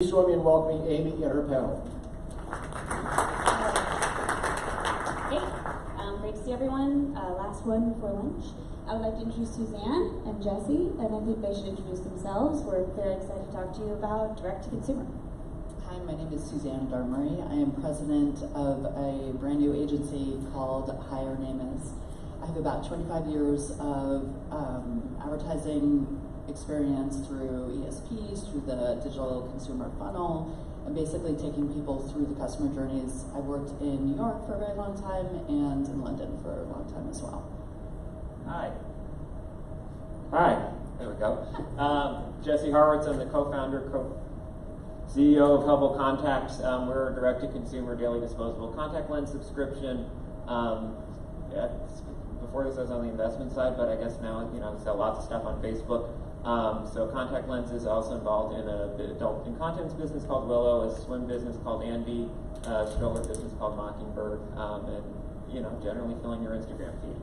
Please join me in welcoming Amy and her panel. Hey, great to see everyone. Last one before lunch. I would like to introduce Suzanne and Jesse, and I think they should introduce themselves. We're very excited to talk to you about direct-to-consumer. Hi, my name is Suzanne Darmory. I am president of a brand new agency called Hire Name Is. I have about 25 years of advertising experience through ESPs, through the digital consumer funnel, and basically taking people through the customer journeys. I worked in New York for a very long time and in London for a long time as well. Hi, there we go. Jesse Horwitz, I'm the co-founder, CEO of Hubble Contacts. We're a direct-to-consumer daily disposable contact lens subscription. Before this I was on the investment side, but I guess now, I sell lots of stuff on Facebook. So Contact Lenses also involved in an adult incontinence business called Willow, a swim business called Andy, a stroller business called Mockingbird, and generally filling your Instagram feed.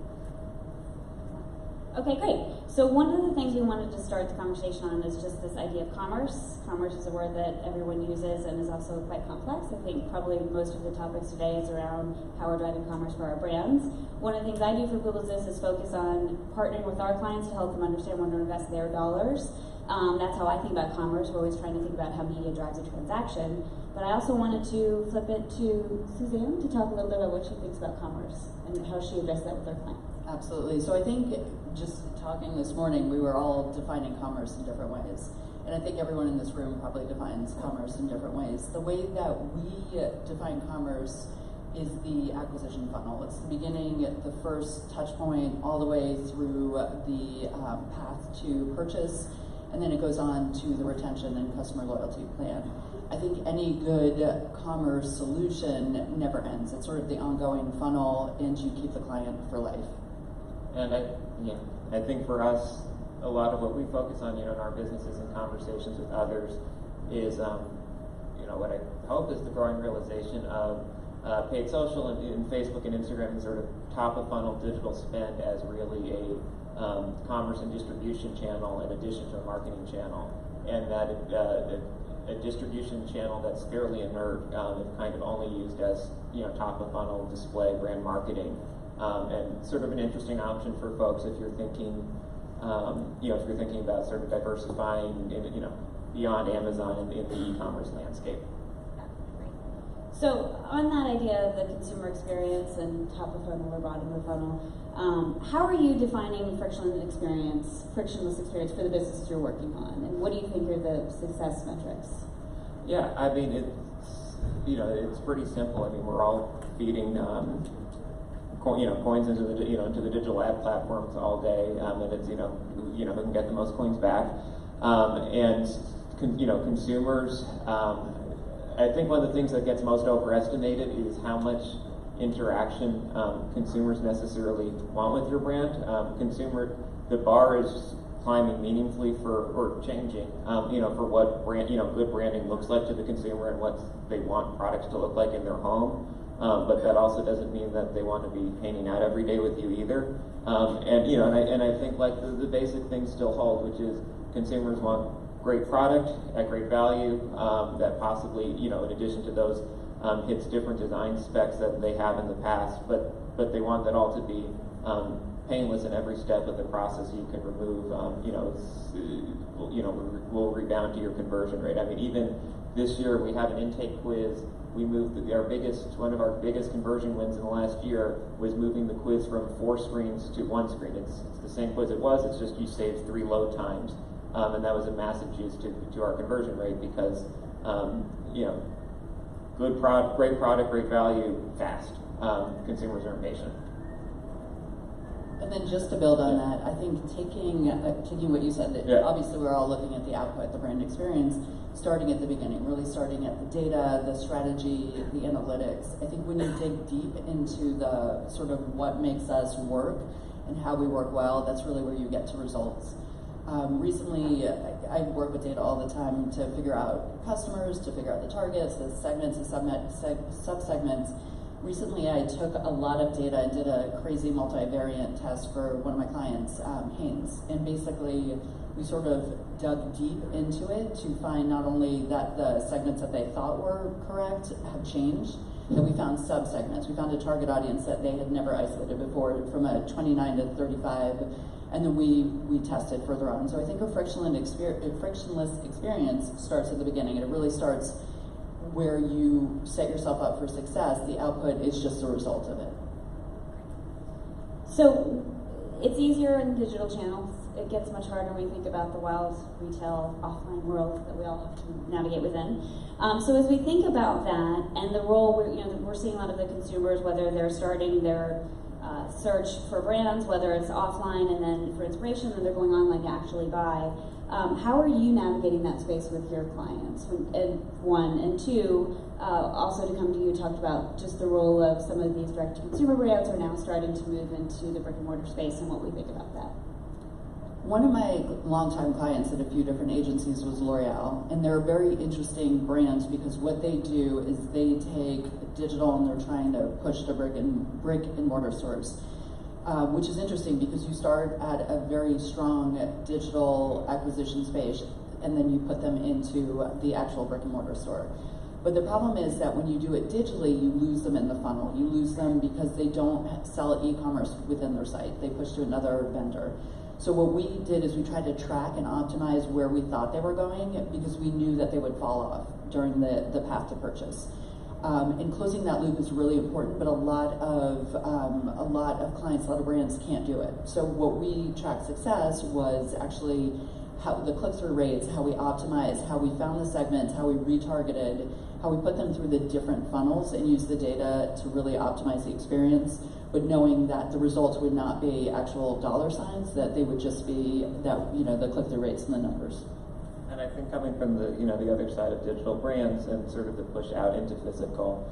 Okay, great. So one of the things we wanted to start the conversation on is just this idea of commerce. Commerce is a word that everyone uses and is also quite complex. I think probably most of the topics today is around how we're driving commerce for our brands. One of the things I do for Publicis is focus on partnering with our clients to help them understand where to invest their dollars. That's how I think about commerce. We're always trying to think about how media drives a transaction. But I also wanted to flip it to Suzanne to talk a little bit about what she thinks about commerce and how she addresses that with her clients. Absolutely. So I think just talking this morning, we were all defining commerce in different ways. And I think everyone in this room probably defines commerce in different ways. The way that we define commerce is the acquisition funnel. It's the beginning, the first touch point, all the way through the path to purchase, and then it goes on to the retention and customer loyalty plan. I think any good commerce solution never ends. It's sort of the ongoing funnel, and you keep the client for life. And I think for us, a lot of what we focus on, in our businesses and conversations with others is, what I hope is the growing realization of paid social and Facebook and Instagram and sort of top of funnel digital spend as really a commerce and distribution channel in addition to a marketing channel, and that a distribution channel that's fairly inert and kind of only used as top of funnel display brand marketing. And sort of an interesting option for folks if you're thinking, if you're thinking about sort of diversifying, beyond Amazon in the e-commerce landscape. So on that idea of the consumer experience and top of funnel or bottom of funnel, how are you defining frictionless experience for the businesses you're working on, and what do you think are the success metrics? Yeah, I mean it's pretty simple. I mean, we're all feeding coins into the digital ad platforms all day, and it's who can get the most coins back, and consumers. I think one of the things that gets most overestimated is how much interaction consumers necessarily want with your brand. The bar is climbing meaningfully or changing, for what brand, good branding looks like to the consumer and what they want products to look like in their home. But that also doesn't mean that they want to be hanging out every day with you either. And I think like the basic things still hold, which is consumers want great product at great value that possibly, in addition to those, hits different design specs that they have in the past, but they want that all to be painless in every step of the process. You can remove, will rebound to your conversion rate. I mean, even this year we had an intake quiz. We moved one of our biggest conversion wins in the last year was moving the quiz from 4 screens to 1 screen. It's the same quiz it was, it's just you saved 3 load times. And that was a massive juice to our conversion rate because, good product, great value, fast. Consumers are impatient. And then just to build on that, I think taking what you said, obviously we're all looking at the output, the brand experience, starting at the beginning, really starting at the data, the strategy, the analytics. I think when you dig deep into the sort of what makes us work and how we work well, that's really where you get to results. Recently, I work with data all the time to figure out customers, to figure out the targets, the segments, the sub-segments. Recently, I took a lot of data and did a crazy multivariate test for one of my clients, Hanes. And basically, we sort of dug deep into it to find not only that the segments that they thought were correct have changed, that we found sub-segments. We found a target audience that they had never isolated before from a 29 to 35, and then we tested further on. So I think a frictionless experience starts at the beginning, and it really starts where you set yourself up for success. The output is just a result of it. So it's easier in digital channels. It gets much harder when we think about the wild retail offline world that we all have to navigate within. So as we think about that and the role, we're seeing a lot of the consumers, whether they're starting their search for brands, whether it's offline and then for inspiration, and they're going online to actually buy. How are you navigating that space with your clients? And one, and two, also to come to you, talked about just the role of some of these direct-to-consumer brands are now starting to move into the brick-and-mortar space and what we think about that. One of my longtime clients at a few different agencies was L'Oreal, and they're very interesting brands because what they do is they take digital and they're trying to push to brick and mortar stores, which is interesting because you start at a very strong digital acquisition space and then you put them into the actual brick and mortar store. But the problem is that when you do it digitally, you lose them in the funnel. You lose them because they don't sell e-commerce within their site. They push to another vendor. So what we did is we tried to track and optimize where we thought they were going because we knew that they would fall off during the path to purchase. And closing that loop is really important, but a lot of clients, a lot of brands can't do it. So what we tracked success was actually how the click-through rates, how we optimized, how we found the segments, how we retargeted, how we put them through the different funnels and use the data to really optimize the experience, but knowing that the results would not be actual dollar signs, that they would just be that, the click-through rates and the numbers. And I think coming from the the other side of digital brands and sort of the push out into physical,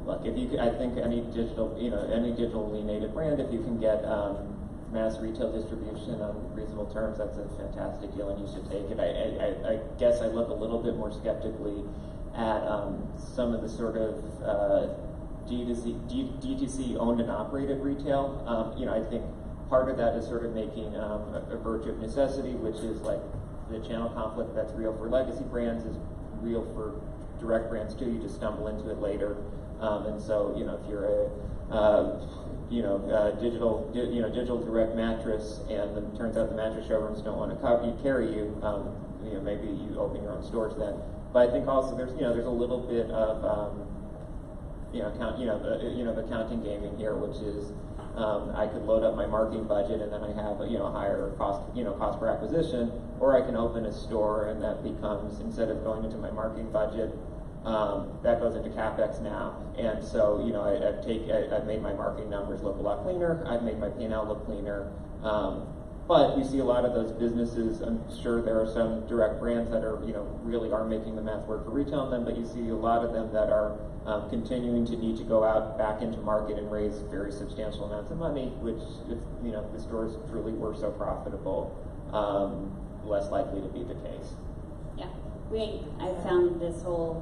look, I think any digitally native brand, if you can get mass retail distribution on reasonable terms, that's a fantastic deal, and you should take it. I guess I look a little bit more skeptically at some of the sort of DTC owned and operated retail. I think part of that is sort of making a virtue of necessity, which is like the channel conflict that's real for legacy brands is real for direct brands too. You just stumble into it later, and so if you're a digital direct mattress, and it turns out the mattress showrooms don't want to carry you, maybe you open your own stores then. But I think also there's a little bit of the counting game in here, which is I could load up my marketing budget and then I have a higher cost per acquisition, or I can open a store and that becomes, instead of going into my marketing budget, that goes into CapEx now. And so I've made my marketing numbers look a lot cleaner. I've made my P&L look cleaner. But you see a lot of those businesses. I'm sure there are some direct brands that are really are making the math work for retail in them, but you see a lot of them that are continuing to need to go out back into market and raise very substantial amounts of money, which if the stores truly were so profitable, less likely to be the case. Yeah, I found this whole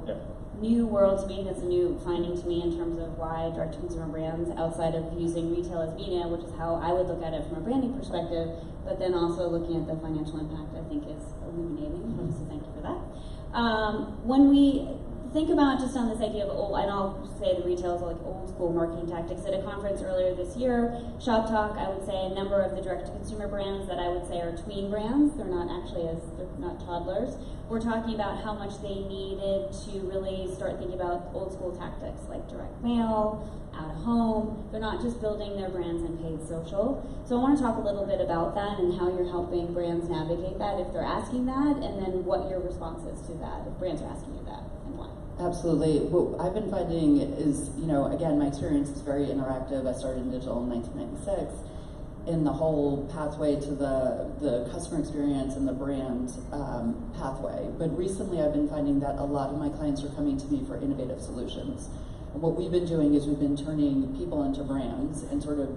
new world to me. That's a new finding to me in terms of why direct-to-consumer brands, outside of using retail as media, which is how I would look at it from a branding perspective, but then also looking at the financial impact, I think is illuminating. So thank you for that. When we think about just on this idea of and I'll say the retail is like old school marketing tactics. At a conference earlier this year, Shop Talk, I would say a number of the direct-to-consumer brands that I would say are tween brands, they're not toddlers, we're talking about how much they needed to really start thinking about old school tactics like direct mail, out of home. They're not just building their brands in paid social. So I want to talk a little bit about that and how you're helping brands navigate that if they're asking that, and then what your response is to that if brands are asking you that and why. Absolutely. What I've been finding is, again, my experience is very interactive. I started in digital in 1996. In the whole pathway to the customer experience and the brand pathway. But recently I've been finding that a lot of my clients are coming to me for innovative solutions. And what we've been doing is we've been turning people into brands and sort of,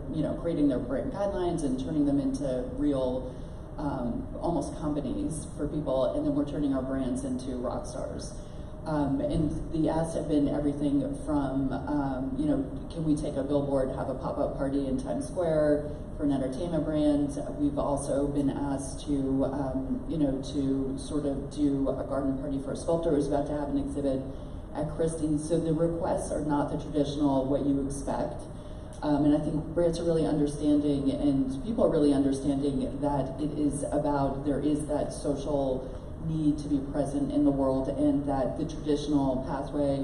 creating their brand guidelines and turning them into real, almost companies for people, and then we're turning our brands into rock stars. And the asks have been everything from, can we take a billboard, have a pop-up party in Times Square for an entertainment brand? We've also been asked to, to sort of do a garden party for a sculptor who's about to have an exhibit at Christie's. So the requests are not the traditional what you expect. And I think brands are really understanding, and people are really understanding that it is about, there is that social need to be present in the world, and that the traditional pathway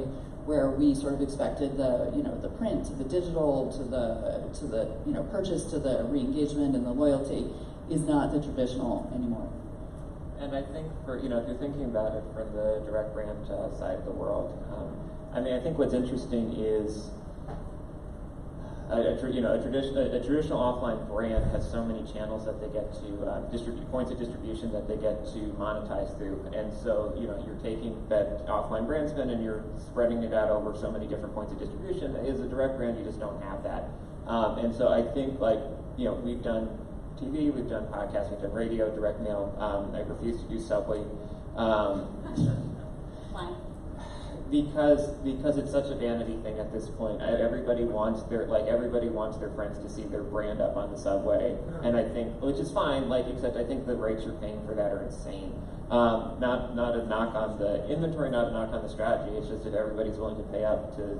where we sort of expected the print to the digital to the purchase to the re-engagement and the loyalty is not the traditional anymore. And I think if you're thinking about it from the direct brand side of the world, I think what's interesting is a traditional offline brand has so many channels that they get to points of distribution that they get to monetize through, and so you're taking that offline brand spend and you're spreading it out over so many different points of distribution. As a direct brand, you just don't have that, and so I think we've done TV, we've done podcasts, we've done radio, direct mail. I refuse to do Subway. Why? Because it's such a vanity thing at this point. Everybody wants their friends to see their brand up on the subway, and I think, which is fine. Except I think the rates you're paying for that are insane. Not a knock on the inventory, not a knock on the strategy. It's just if everybody's willing to pay up to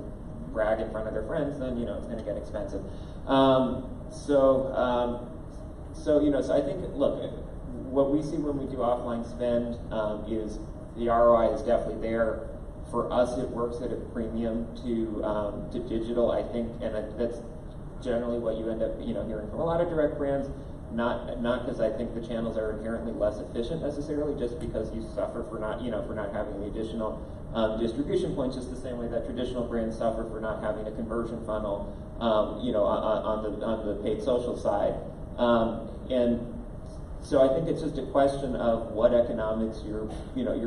brag in front of their friends, then it's going to get expensive. So I think, look, what we see when we do offline spend is the ROI is definitely there. For us, it works at a premium to digital, I think, and that's generally what you end up hearing from a lot of direct brands. Not because I think the channels are inherently less efficient necessarily, just because you suffer for not having the additional distribution points, just the same way that traditional brands suffer for not having a conversion funnel, on the paid social side, and so I think it's just a question of what economics your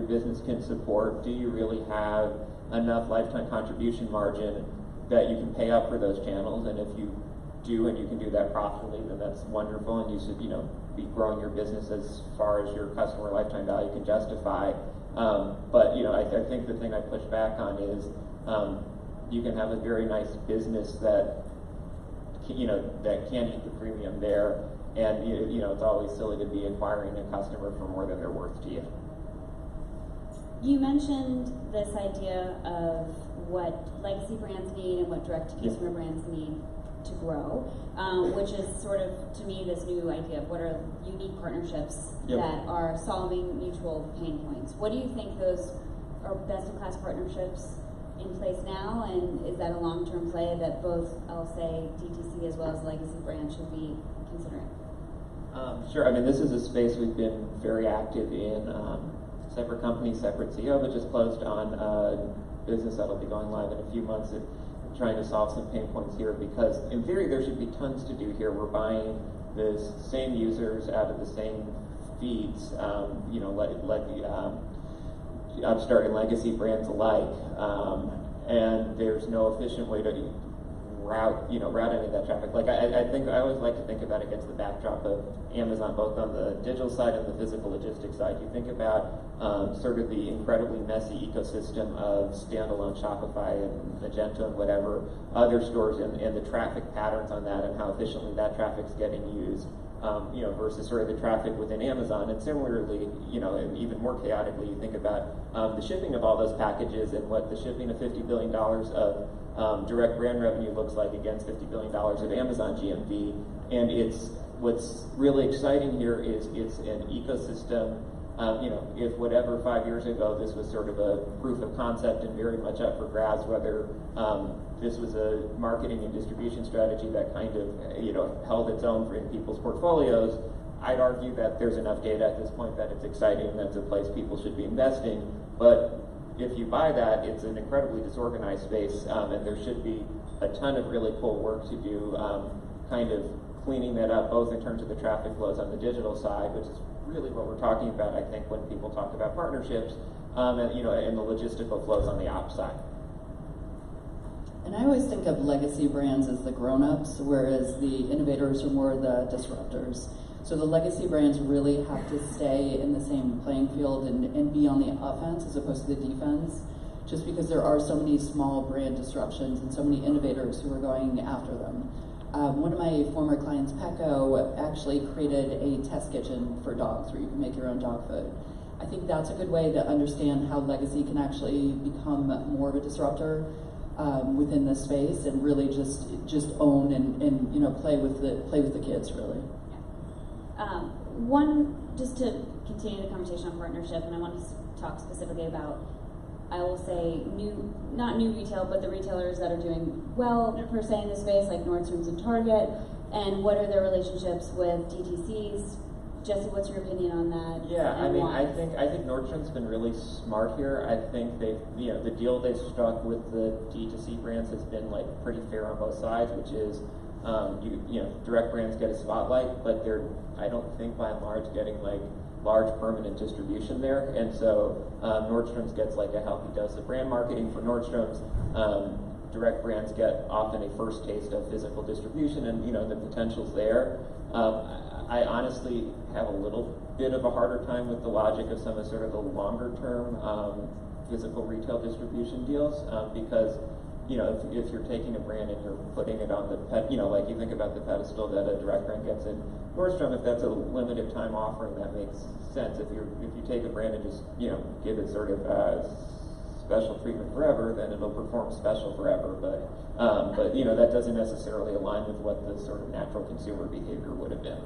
business can support. Do you really have enough lifetime contribution margin that you can pay up for those channels? And if you do, and you can do that profitably, then that's wonderful, and you should be growing your business as far as your customer lifetime value can justify. But I think the thing I push back on is you can have a very nice business that can't eat the premium there. And it's always silly to be acquiring a customer for more than they're worth to you. You mentioned this idea of what legacy brands need and what direct-to-consumer brands need to grow, which is sort of, to me, this new idea of what are unique partnerships that are solving mutual pain points. What do you think those are best-in-class partnerships in place now, and is that a long-term play that both, I'll say, DTC as well as legacy brands should be considering? Sure. This is a space we've been very active in. Separate company, separate CEO, but just closed on a business that'll be going live in a few months and trying to solve some pain points here, because in theory there should be tons to do here. We're buying the same users out of the same feeds, like upstart and legacy brands alike, and there's no efficient way to route any of that traffic. I think I always like to think about it against the backdrop of Amazon, both on the digital side and the physical logistics side. You think about sort of the incredibly messy ecosystem of standalone Shopify and Magento and whatever other stores, and the traffic patterns on that and how efficiently that traffic's getting used, versus sort of the traffic within Amazon. And similarly, and even more chaotically, you think about the shipping of all those packages and what the shipping of $50 billion of direct brand revenue looks like against $50 billion of Amazon GMV. And what's really exciting here is it's an ecosystem. If whatever 5 years ago this was sort of a proof of concept and very much up for grabs, whether this was a marketing and distribution strategy that kind of held its own in people's portfolios, I'd argue that there's enough data at this point that it's exciting and that's a place people should be investing. But if you buy that, it's an incredibly disorganized space, and there should be a ton of really cool work to do, kind of cleaning that up, both in terms of the traffic flows on the digital side, which is really what we're talking about, I think, when people talk about partnerships, and the logistical flows on the ops side. And I always think of legacy brands as the grown-ups, whereas the innovators are more the disruptors. So the legacy brands really have to stay in the same playing field and be on the offense as opposed to the defense, just because there are so many small brand disruptions and so many innovators who are going after them. One of my former clients, Petco, actually created a test kitchen for dogs where you can make your own dog food. I think that's a good way to understand how legacy can actually become more of a disruptor within this space, and really just own and you know, play with the kids, really. Just to continue the conversation on partnership, and I want to talk specifically about, I will say, not new retail, but the retailers that are doing well per se in this space, like Nordstrom's and Target, and what are their relationships with DTCs? Jesse, what's your opinion on that? Yeah, I mean, why? I think Nordstrom's been really smart here. I think the deal they've struck with the D2C brands has been like pretty fair on both sides, which is, direct brands get a spotlight, but they're, I don't think by and large, getting like large permanent distribution there. And so Nordstrom's gets like a healthy dose of brand marketing for Nordstrom's. Direct brands get often a first taste of physical distribution, and the potential's there. I honestly have a little bit of a harder time with the logic of some of sort of the longer term physical retail distribution deals, because if you're taking a brand and you're putting it on the like you think about the pedestal that a direct brand gets in Nordstrom, if that's a limited time offering, that makes sense. If you take a brand and just give it sort of special treatment forever, then it'll perform special forever. But that doesn't necessarily align with what the sort of natural consumer behavior would have been.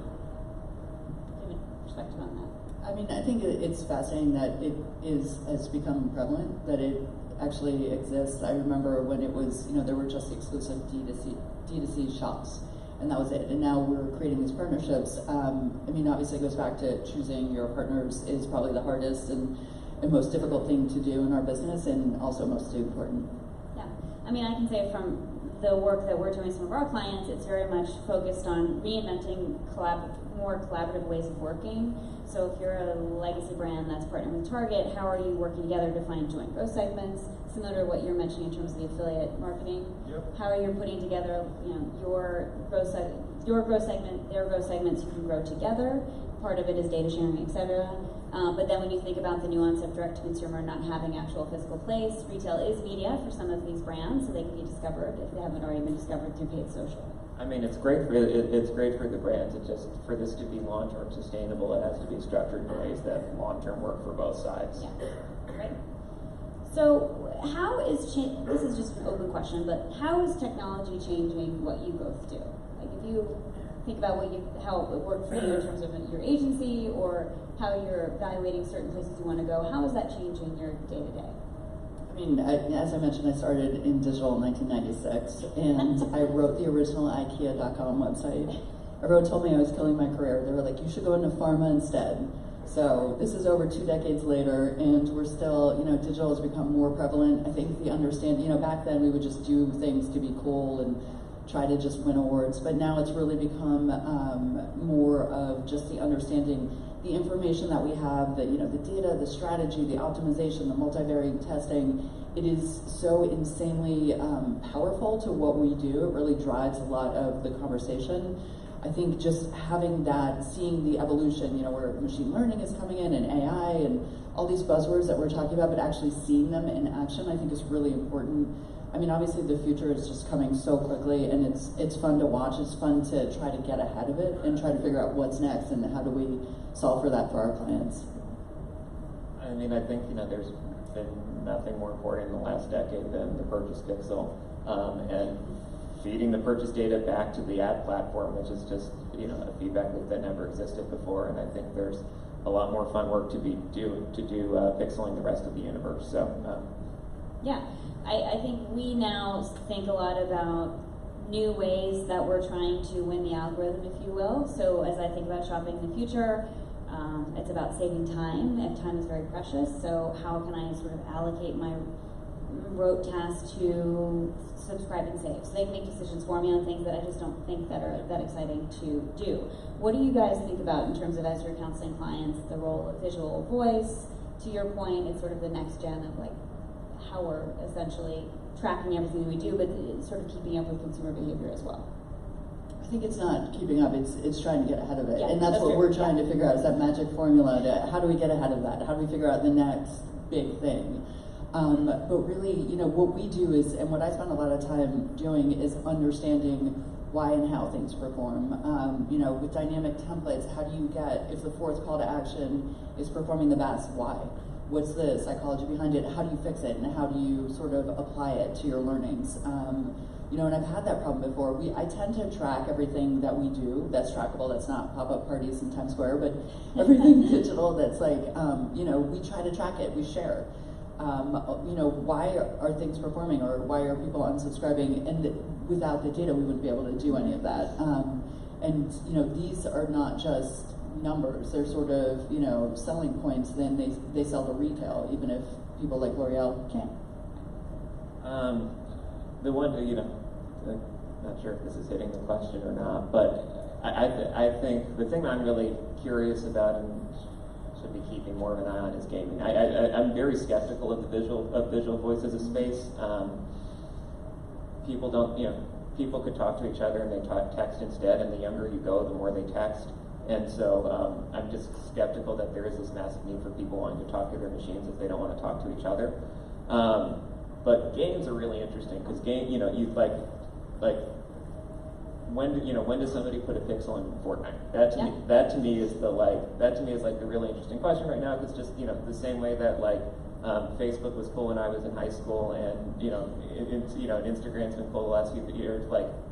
Give a perspective on that. I mean, I think it's fascinating that has become prevalent, that it actually exists. I remember when it was, there were just exclusive D2C shops, and that was it. And now we're creating these partnerships. I mean, obviously it goes back to choosing your partners is probably the hardest and most difficult thing to do in our business, and also most important. Yeah, I mean, I can say from the work that we're doing with some of our clients, it's very much focused on reinventing more collaborative ways of working. So if you're a legacy brand that's partnering with Target, how are you working together to find joint growth segments, similar to what you're mentioning in terms of the affiliate marketing? Yep. How are you putting together, your growth segment, their growth segments, you can grow together. Part of it is data sharing, etc. But then when you think about the nuance of direct-to-consumer not having actual physical place, retail is media for some of these brands, so they can be discovered if they haven't already been discovered through paid social. I mean, it's great for the brands. It's just, for this to be long-term sustainable, it has to be structured in ways that long-term work for both sides. Yeah, right. So how is this is just an open question, but how is technology changing what you both do? Like, if you think about how it worked for you in terms of your agency, or how you're evaluating certain places you want to go, how is that changing your day-to-day? I mean, as I mentioned, I started in digital in 1996, and I wrote the original IKEA.com website. Everyone told me I was killing my career. They were like, you should go into pharma instead. So this is over 2 decades later, and we're still, digital has become more prevalent. I think the understanding, back then we would just do things to be cool and try to just win awards, but now it's really become more of just the understanding, the information that we have, the data, the strategy, the optimization, the multivariate testing. It is so insanely powerful to what we do. It really drives a lot of the conversation. I think just having that, seeing the evolution, where machine learning is coming in, and AI, and all these buzzwords that we're talking about, but actually seeing them in action, I think is really important. I mean, obviously the future is just coming so quickly, and it's fun to watch. It's fun to try to get ahead of it and try to figure out what's next and how do we solve for that for our clients. I mean, I think there's been nothing more important in the last decade than the purchase pixel, and feeding the purchase data back to the ad platform, which is just a feedback loop that never existed before. And I think there's a lot more fun work to do pixeling the rest of the universe. So yeah. I think we now think a lot about new ways that we're trying to win the algorithm, if you will. So as I think about shopping in the future, it's about saving time, and time is very precious. So how can I sort of allocate my rote tasks to subscribe and save? So they can make decisions for me on things that I just don't think that are that exciting to do. What do you guys think about in terms of, as you're counseling clients, the role of visual voice? To your point, it's sort of the next gen of like how we're essentially tracking everything we do, but sort of keeping up with consumer behavior as well. I think it's not keeping up, it's trying to get ahead of it. Yeah, and that's what true. we're trying to figure out, is that magic formula to how do we get ahead of that? How do we figure out the next big thing? But really, what we do is, and what I spend a lot of time doing is understanding why and how things perform. With dynamic templates, how do you get, if the fourth call to action is performing the best, why? What's the psychology behind it? How do you fix it? And how do you sort of apply it to your learnings? And I've had that problem before. I tend to track everything that we do that's trackable, that's not pop-up parties in Times Square, but everything digital that's like, we try to track it, we share. Why are things performing, or why are people unsubscribing? And without the data, we wouldn't be able to do any of that. These are not just numbers; they're sort of selling points. Then they sell to retail, even if people like L'Oreal can't. The one, I'm not sure if this is hitting the question or not, but I think the thing I'm really curious about and should be keeping more of an eye on is gaming. I'm very skeptical of the visual voice as a space. People don't, people could talk to each other and they text instead, and the younger you go, the more they text. And so I'm just skeptical that there is this massive need for people wanting to talk to their machines if they don't want to talk to each other. But games are really interesting because when does somebody put a pixel in Fortnite? That to me is the really interesting question right now, because just the same way that Facebook was cool when I was in high school, and Instagram's been cool the last few years.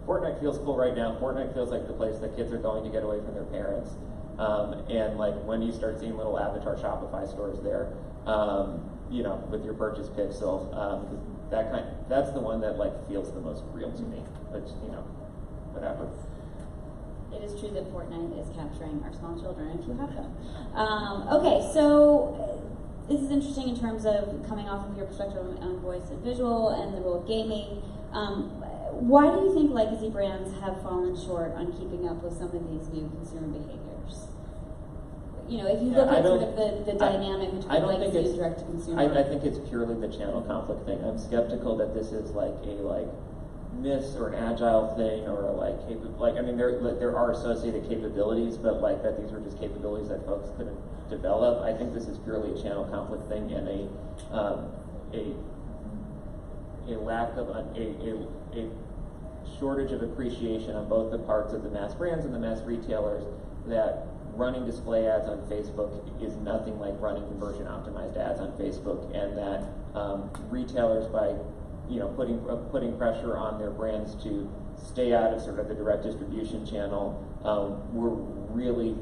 Fortnite feels cool right now. Fortnite feels like the place that kids are going to get away from their parents. And when you start seeing little avatar Shopify stores there, with your purchase pixel, that's the one that feels the most real to me. Which whatever. It is true that Fortnite is capturing our small children, if you have them. Okay, so this is interesting in terms of coming off of your perspective on voice and visual and the role of gaming. Why do you think legacy brands have fallen short on keeping up with some of these new consumer behaviors? If you look at sort of the dynamic between legacy and direct to consumer. I think it's purely the channel conflict thing. I'm skeptical that this is a miss or an agile thing, or there are associated capabilities, but that these were just capabilities that folks couldn't develop. I think this is purely a channel conflict thing, and a lack of a shortage of appreciation on both the parts of the mass brands and the mass retailers that running display ads on Facebook is nothing like running conversion optimized ads on Facebook, and that retailers, by putting pressure on their brands to stay out of sort of the direct distribution channel, we're really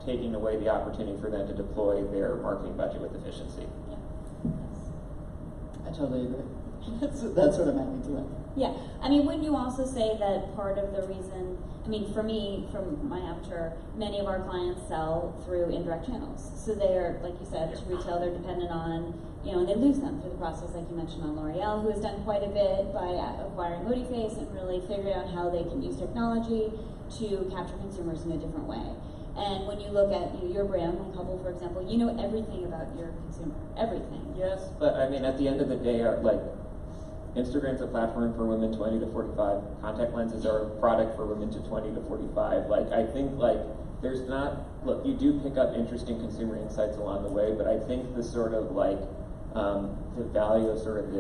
taking away the opportunity for them to deploy their marketing budget with efficiency. Yeah. I totally agree. That's what I'm adding to it. Yeah, wouldn't you also say that part of the reason, for me, from my aperture, many of our clients sell through indirect channels. So they are, like you said, to retail, they're dependent on, and they lose them through the process, like you mentioned on L'Oreal, who has done quite a bit by acquiring ModiFace and really figuring out how they can use technology to capture consumers in a different way. And when you look at your brand, like Hubble, for example, you know everything about your consumer, everything. Yes, but at the end of the day, Instagram's a platform for women 20 to 45. Contact lenses are a product for women to 20 to 45. I think there's not, you do pick up interesting consumer insights along the way, but I think the sort of the value of sort of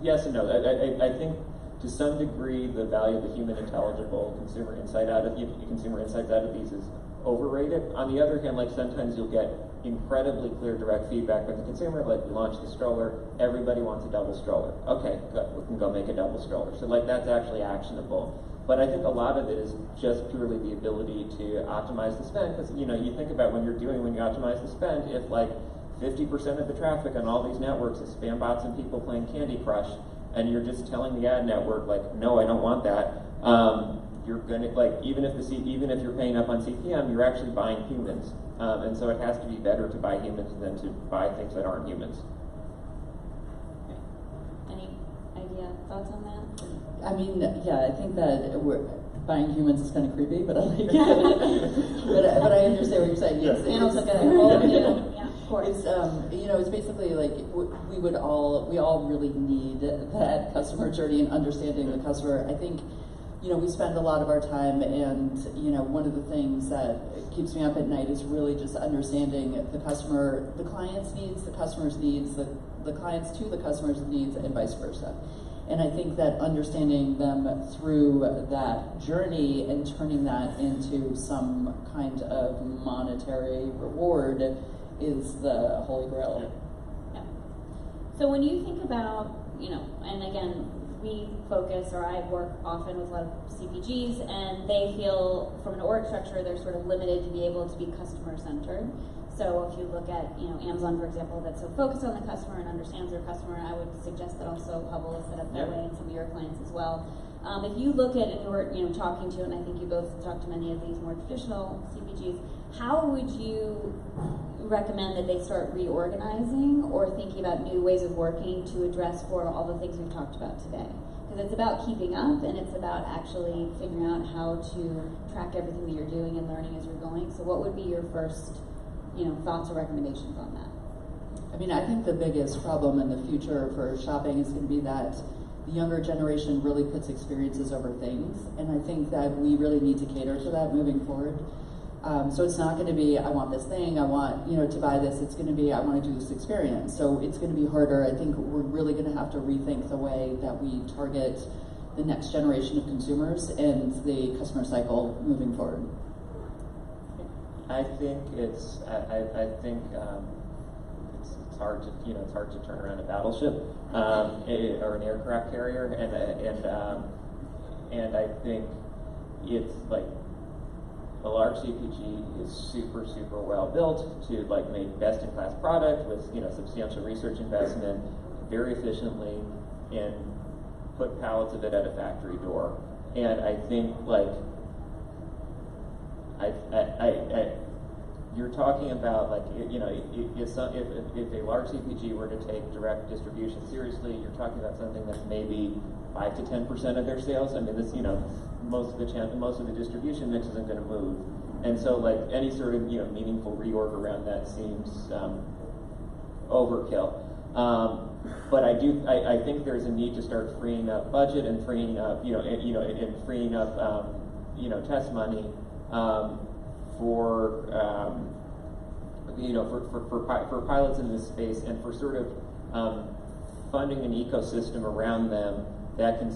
yes and no. I think to some degree the value of the human intelligible consumer insights out of these is overrated. On the other hand, sometimes you'll get incredibly clear direct feedback from the consumer, we launched the stroller, everybody wants a double stroller. Okay, good, we can go make a double stroller. So that's actually actionable. But I think a lot of it is just purely the ability to optimize the spend, because you think about when you optimize the spend, if 50% of the traffic on all these networks is spam bots and people playing Candy Crush, and you're just telling the ad network no, I don't want that, you're gonna even if you're paying up on CPM, you're actually buying humans, and so it has to be better to buy humans than to buy things that aren't humans. Any idea, thoughts on that? I think that buying humans is kind of creepy, but I like it. but I understand what you're saying. Yes, yeah, of course. It's basically we all really need that customer journey and understanding the customer. I think you know, we spend a lot of our time, and you know, one of the things that keeps me up at night is really just understanding the customer, the client's needs, the customer's needs, the clients to the customer's needs, and vice versa. And I think that understanding them through that journey and turning that into some kind of monetary reward is the holy grail. Yeah. So when you think about, you know, and again, we focus, or I work often with a lot of CPGs, and they feel from an org structure they're sort of limited to be able to be customer centered. So if you look at, you know, Amazon, for example, that's so focused on the customer and understands their customer, I would suggest that also Hubble is set up that way, and some of your clients as well. If you look at, and you were, you know, talking to, and I think you both talked to many of these more traditional CPGs, how would you recommend that they start reorganizing or thinking about new ways of working to address for all the things we've talked about today? Because it's about keeping up, and it's about actually figuring out how to track everything that you're doing and learning as you're going. So what would be your first, you know, thoughts or recommendations on that? I mean, I think the biggest problem in the future for shopping is going to be that the younger generation really puts experiences over things, and I think that we really need to cater to that moving forward. So it's not going to be, I want this thing, I want, you know, to buy this. It's going to be, I want to do this experience. So it's going to be harder. I think we're really going to have to rethink the way that we target the next generation of consumers and the customer cycle moving forward. I think it's hard to, you know, it's hard to turn around a battleship or an aircraft carrier, and I think it's like a large CPG is super well built to like make best in class product with, you know, substantial research investment very efficiently and put pallets of it at a factory door. And I think like you're talking about like, you know, if a large CPG were to take direct distribution seriously, you're talking about something that's maybe 5 to 10% of their sales. I mean, this, you know, most of the distribution mix isn't going to move, and so like any sort of, you know, meaningful reorg around that seems overkill. But I think there's a need to start freeing up budget and freeing up, and freeing up, test money for pilots in this space, and for sort of funding an ecosystem around them that can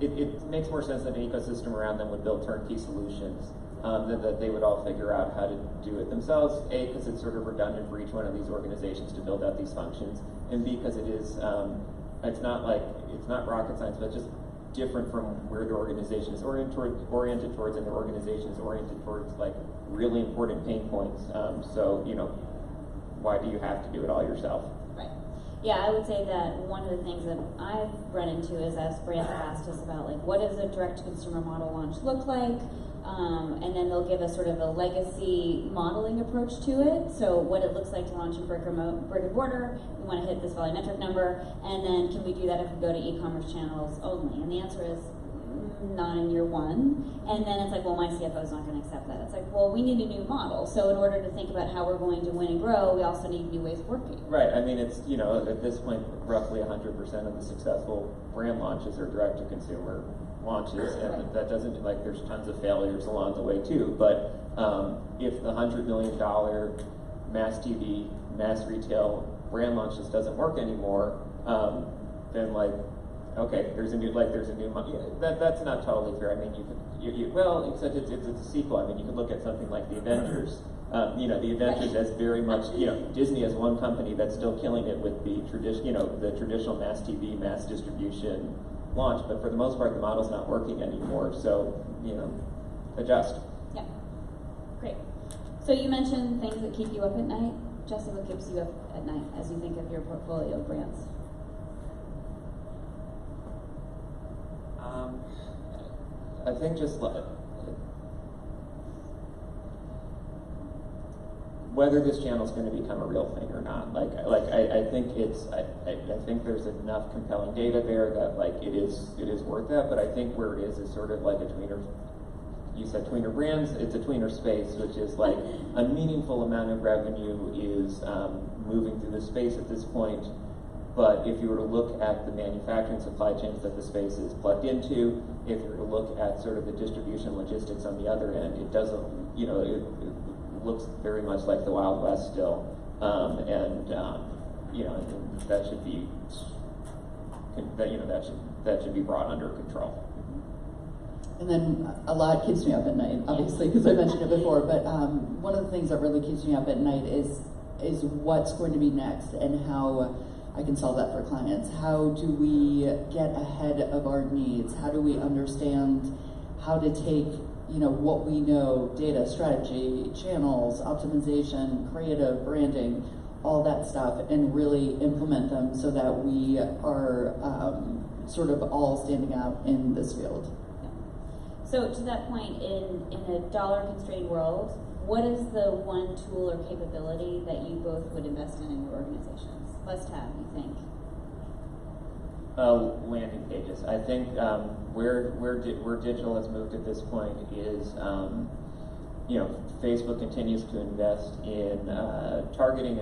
it makes more sense that an ecosystem around them would build turnkey solutions, that they would all figure out how to do it themselves. A, because it's sort of redundant for each one of these organizations to build out these functions, and B, because it is, it's not rocket science, but just different from where the organization is oriented towards, and the organization is oriented towards like really important pain points. So, you know, why do you have to do it all yourself? Right. Yeah, I would say that one of the things that I've run into is, as brands have asked us about, like, what does a direct-to-consumer model launch look like? And then they'll give us sort of a legacy modeling approach to it. So what it looks like to launch in brick and mortar, we want to hit this volumetric number, and then can we do that if we go to e-commerce channels only? And the answer is not in year one. And then it's like, well, my CFO is not going to accept that. It's like, well, we need a new model. So in order to think about how we're going to win and grow, we also need new ways of working. Right. I mean, it's, you know, at this point, roughly 100% of the successful brand launches are direct-to-consumer launches, and that doesn't, like, there's tons of failures along the way too, but if the $100 million mass TV, mass retail brand launch just doesn't work anymore, then like, okay, there's a new that's not totally fair. I mean, well, except it's a sequel. I mean, you could look at something like the Avengers. The Avengers as very much, Disney as one company that's still killing it with the traditional mass TV, mass distribution launch, but for the most part, the model's not working anymore. So, adjust. Yeah, great. So you mentioned things that keep you up at night. Jesse, what keeps you up at night as you think of your portfolio of brands? I think just whether this channel is going to become a real thing or not. I think there's enough compelling data there that it is worth that. But I think where it is sort of like a tweener. You said tweener brands. It's a tweener space, which is like a meaningful amount of revenue is moving through the space at this point. But if you were to look at the manufacturing supply chains that the space is plugged into, if you were to look at sort of the distribution logistics on the other end, it doesn't, you know, it looks very much like the Wild West still. You know, that should be, that should be brought under control. And then a lot keeps me up at night, obviously, because I mentioned it before, but one of the things that really keeps me up at night is what's going to be next and how I can solve that for clients. How do we get ahead of our needs? How do we understand how to take, you know, what we know, data, strategy, channels, optimization, creative, branding, all that stuff, and really implement them so that we are sort of all standing out in this field. So to that point, in a dollar-constrained world, what is the one tool or capability that you both would invest in your organizations? Must have, you think? Landing pages. I think where digital has moved at this point is, you know, Facebook continues to invest in targeting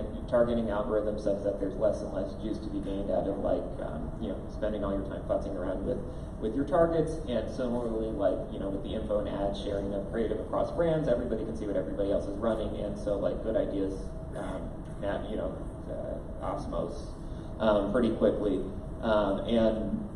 algorithms such that there's less and less juice to be gained out of, like, you know, spending all your time futzing around with your targets. And similarly, like, you know, with the info and ads, sharing them creative across brands, everybody can see what everybody else is running, and so, like, good ideas, you know, osmose pretty quickly. And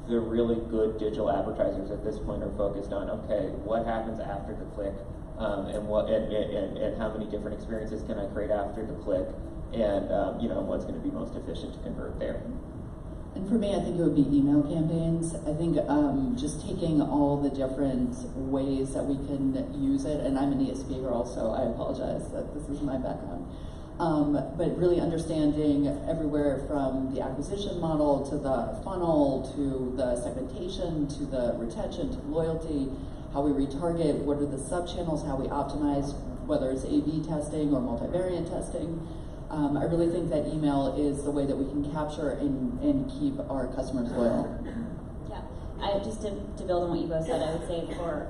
the really good digital advertisers at this point are focused on, okay, what happens after the click, and how many different experiences can I create after the click, and you know, what's going to be most efficient to convert there. And for me, I think it would be email campaigns. I think just taking all the different ways that we can use it, and I'm an ESP girl, so I apologize that this is my background. But really understanding everywhere from the acquisition model to the funnel to the segmentation to the retention to loyalty, how we retarget, what are the sub-channels, how we optimize, whether it's A/B testing or multivariate testing. I really think that email is the way that we can capture and keep our customers loyal. Yeah, just to build on what you both said, I would say for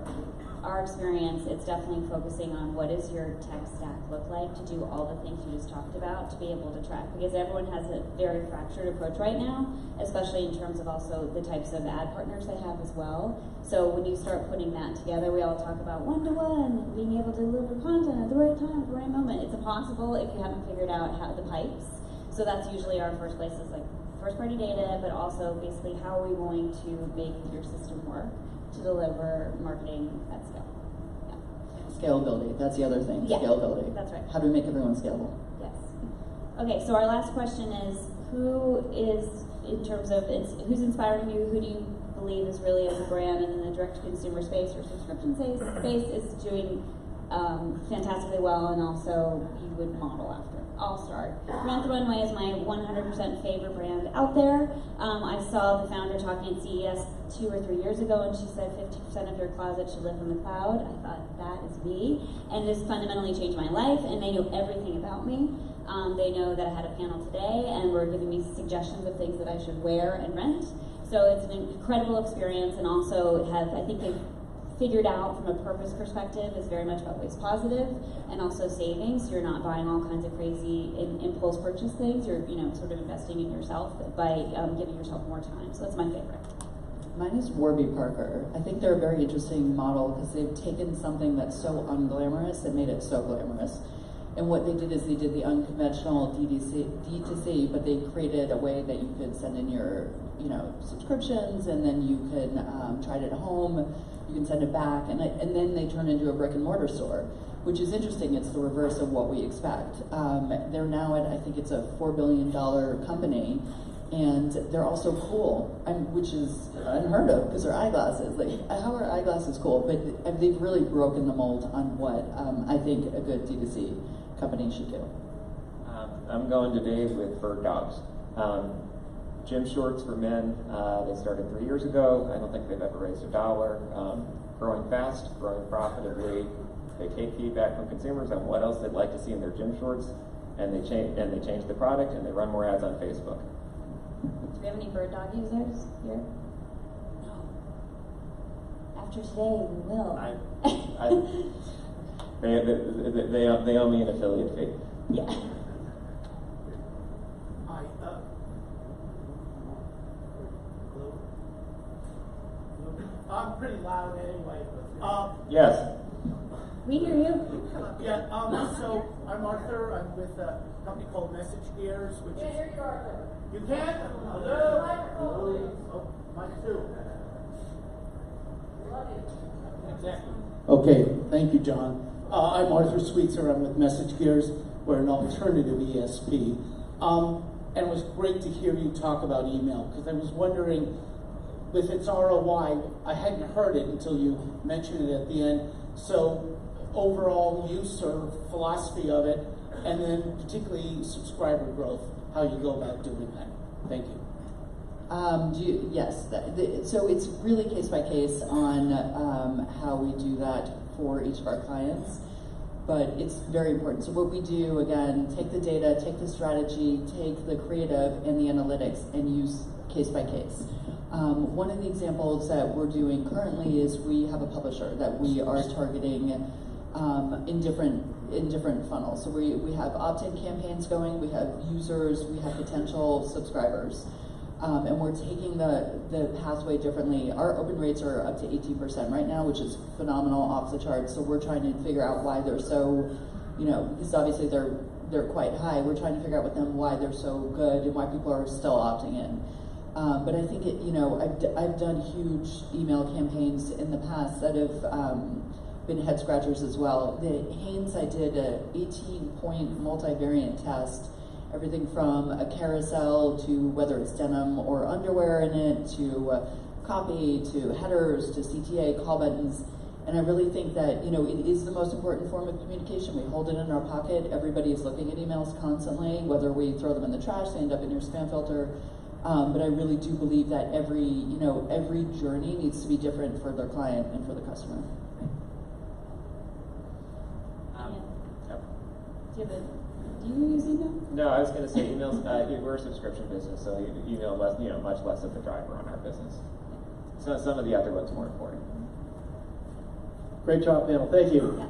our experience, it's definitely focusing on what does your tech stack look like to do all the things you just talked about, to be able to track, because everyone has a very fractured approach right now, especially in terms of also the types of ad partners they have as well. So when you start putting that together, we all talk about one-to-one and being able to deliver content at the right time, at the right moment. It's impossible if you haven't figured out how the pipes. So that's usually our first place, is like first-party data, but also basically how are we going to make your system work to deliver marketing at scale. Scalability, that's the other thing, yeah, scalability. That's right. How do we make everyone scalable? Yes. Okay, so our last question is, who is, in terms of, who's inspiring you? Who do you believe is really, as a brand and in the direct-to-consumer space or subscription space, is doing fantastically well, and also you would model after? I'll start. Rent the Runway is my 100% favorite brand out there. I saw the founder talking at CES 2 or 3 years ago, and she said 50% of your closet should live in the cloud. I thought, that is me, and it's fundamentally changed my life, and they know everything about me. They know that I had a panel today, and were giving me suggestions of things that I should wear and rent. So it's an incredible experience, and also I think they've figured out from a purpose perspective is very much about waste positive and also savings. You're not buying all kinds of crazy impulse purchase things. You're, you know, sort of investing in yourself by giving yourself more time. So that's my favorite. Mine is Warby Parker. I think they're a very interesting model because they've taken something that's so unglamorous and made it so glamorous. And what they did is they did the unconventional DTC, but they created a way that you could send in your, you know, subscriptions, and then you could try it at home. You can send it back, and then they turn into a brick and mortar store, which is interesting. It's the reverse of what we expect. They're now at, I think it's a $4 billion company, and they're also cool, which is unheard of because they're eyeglasses. Like, how are eyeglasses cool? But they've really broken the mold on what I think a good D2C company should do. I'm going today with Bird Dogs. Gym shorts for men, they started 3 years ago. I don't think they've ever raised $1. Growing fast, growing profitably. They take feedback from consumers on what else they'd like to see in their gym shorts, and they change the product, and they run more ads on Facebook. Do we have any Bird Dog users here? No. After today, we will. They owe me an affiliate fee. Yeah. Hi, I'm pretty loud anyway. Yes. We hear you. Yeah, so I'm Arthur. I'm with a company called Message Gears, which is... You can't? Hello? Oh, mic two. Exactly. Okay, thank you, John. I'm Arthur Sweetser. I'm with Message Gears. We're an alternative ESP. And it was great to hear you talk about email, because I was wondering, with its ROI, I hadn't heard it until you mentioned it at the end. So overall use or philosophy of it, and then particularly subscriber growth, how you go about doing that. Thank you. Yes, so it's really case by case on how we do that for each of our clients, but it's very important. So what we do, again, take the data, take the strategy, take the creative and the analytics, and use case by case. One of the examples that we're doing currently is we have a publisher that we are targeting in different funnels. So we have opt-in campaigns going, we have users, we have potential subscribers. And we're taking the pathway differently. Our open rates are up to 18% right now, which is phenomenal, off the charts. So we're trying to figure out why they're so, because obviously they're quite high. We're trying to figure out with them why they're so good and why people are still opting in. But I think I've done huge email campaigns in the past that have been head scratchers as well. The Hanes, I did a 18-point multivariant test. Everything from a carousel to whether it's denim or underwear in it, to copy, to headers, to CTA, call buttons. And I really think that, it is the most important form of communication. We hold it in our pocket. Everybody is looking at emails constantly, whether we throw them in the trash, they end up in your spam filter. But I really do believe that every journey needs to be different for their client and for the customer. Do you use email? No, I was going to say emails. We're a subscription business, so email much less of the driver on our business. So some of the other ones more important. Great job, panel. Thank you. Yeah.